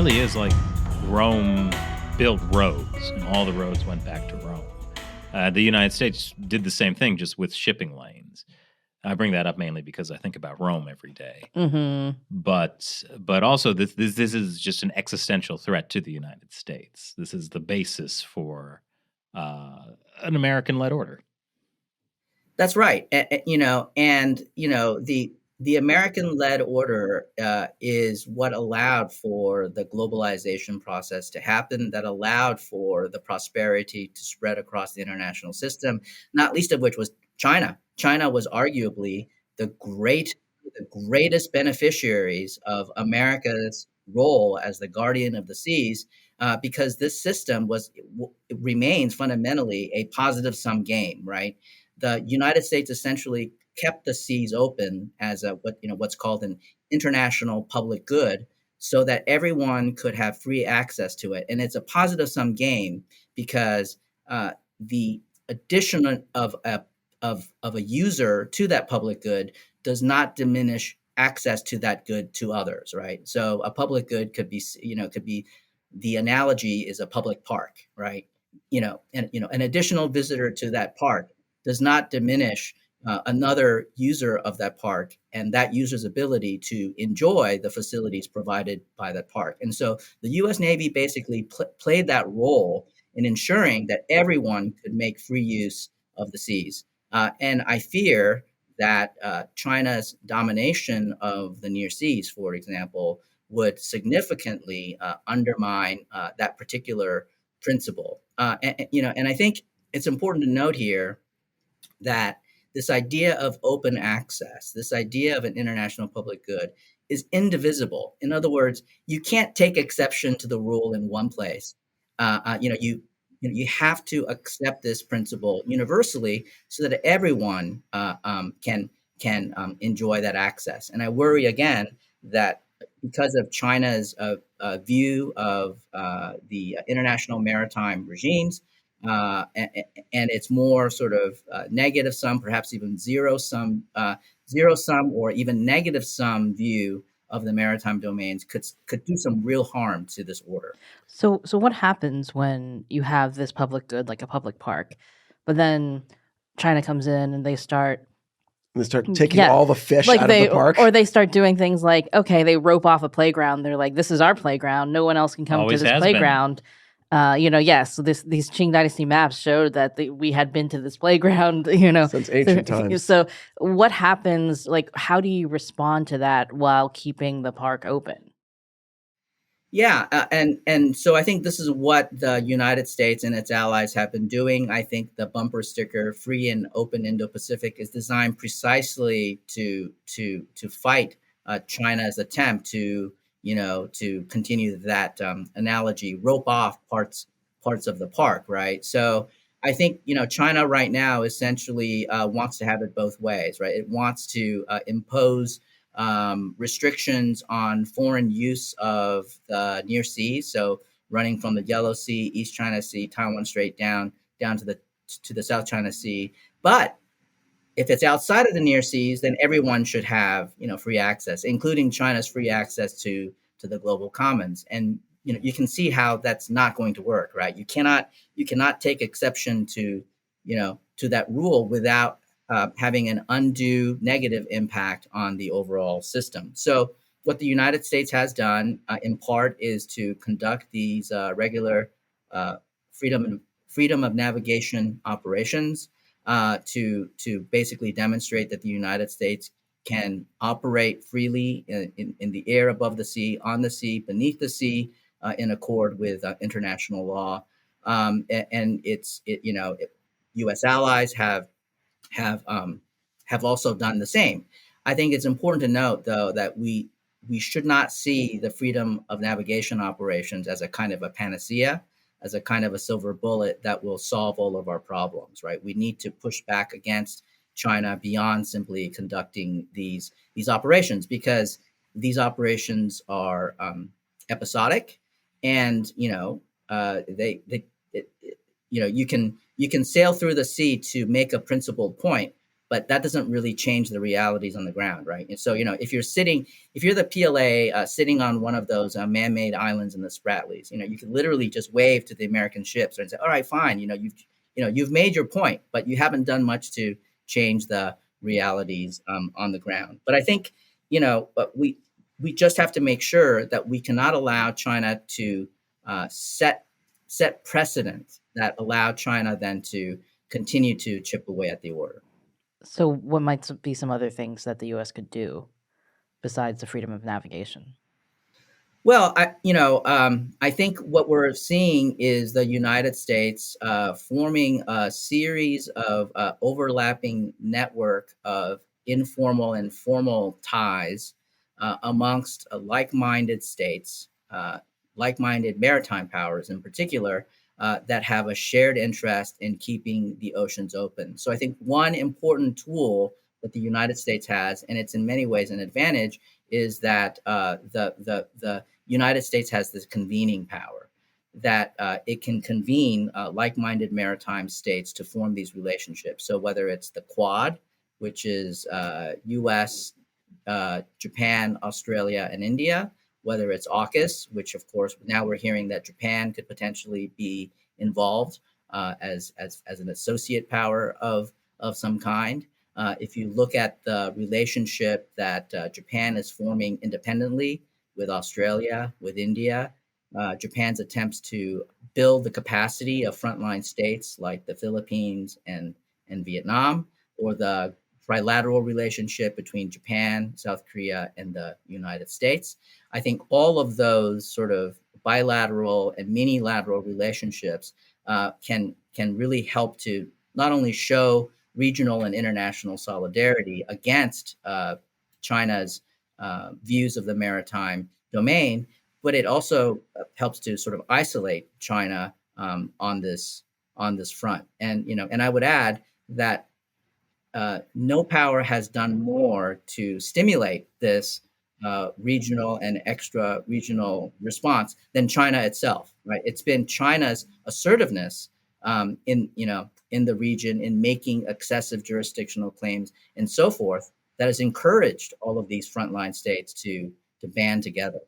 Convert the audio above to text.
really is like Rome built roads, and all the roads went back to Rome. The United States did the same thing, just with shipping lanes. I bring that up mainly because I think about Rome every day. Mm-hmm. But also this is just an existential threat to the United States. This is the basis for an American-led order. That's right. The American-led order is what allowed for the globalization process to happen, that allowed for the prosperity to spread across the international system, not least of which was China. China was arguably the greatest beneficiaries of America's role as the guardian of the seas, because this system remains fundamentally a positive sum game, right? The United States essentially kept the seas open as what's called an international public good, so that everyone could have free access to it. And it's a positive sum game because the addition of a user to that public good does not diminish access to that good to others, right? So a public good could be the analogy is a public park, right? An additional visitor to that park does not diminish another user of that park and that user's ability to enjoy the facilities provided by that park. And so the U.S. Navy basically played that role in ensuring that everyone could make free use of the seas. And I fear that China's domination of the near seas, for example, would significantly undermine that particular principle. And I think it's important to note here that this idea of open access, this idea of an international public good, is indivisible. In other words, you can't take exception to the rule in one place. You have to accept this principle universally so that everyone can enjoy that access. And I worry again that because of China's view of the international maritime regimes, and it's more sort of negative sum, perhaps even zero sum, or even negative sum view of the maritime domains could do some real harm to this order. So what happens when you have this public good, like a public park, but then China comes in and they start taking all the fish out of the park? Or they start doing things like, okay, they rope off a playground. They're like, this is our playground. No one else can come to this playground. So these Qing Dynasty maps showed that we had been to this playground, since ancient times. So what happens, like, how do you respond to that while keeping the park open? Yeah, and so I think this is what the United States and its allies have been doing. I think the bumper sticker "Free and Open Indo-Pacific" is designed precisely to fight China's attempt to continue that analogy, rope off parts of the park, right? So I think China right now essentially wants to have it both ways, right? It wants to impose restrictions on foreign use of the near seas, so running from the Yellow Sea, East China Sea, Taiwan Strait down to the South China Sea. But if it's outside of the near seas, then everyone should have free access, including China's free access to the global commons. And you can see how that's not going to work, right? You cannot take exception to that rule without having an undue negative impact on the overall system. So what the United States has done in part is to conduct these regular freedom of navigation operations to basically demonstrate that the United States can operate freely in the air, above the sea, on the sea, beneath the sea, in accord with international law. U.S. allies have also done the same. I think it's important to note, though, that we should not see the freedom of navigation operations as a kind of a panacea, as a kind of a silver bullet that will solve all of our problems, right? We need to push back against China beyond simply conducting these operations, because these operations are episodic, and you can sail through the sea to make a principled point, but that doesn't really change the realities on the ground, right? And so, if you're the PLA sitting on one of those man-made islands in the Spratlys, you can literally just wave to the American ships and say, all right, fine, you've made your point, but you haven't done much to change the realities on the ground. But I think, but we just have to make sure that we cannot allow China to set precedent that allow China then to continue to chip away at the order. So what might be some other things that the U.S. could do besides the freedom of navigation? Well, I think what we're seeing is the United States forming a series of overlapping network of informal and formal ties amongst like-minded states, like-minded maritime powers in particular, that have a shared interest in keeping the oceans open. So I think one important tool that the United States has, and it's in many ways an advantage, is that the United States has this convening power, that it can convene like-minded maritime states to form these relationships. So whether it's the Quad, which is U.S., Japan, Australia, and India, whether it's AUKUS, which of course now we're hearing that Japan could potentially be involved as an associate power of some kind. If you look at the relationship that Japan is forming independently with Australia, with India, Japan's attempts to build the capacity of frontline states like the Philippines and Vietnam, or the trilateral relationship between Japan, South Korea, and the United States. I think all of those sort of bilateral and mini-lateral relationships can really help to not only show regional and international solidarity against China's views of the maritime domain, but it also helps to sort of isolate China on this front. And I would add that no power has done more to stimulate this regional and extra-regional response than China itself. Right? It's been China's assertiveness in the region in making excessive jurisdictional claims and so forth that has encouraged all of these frontline states to band together.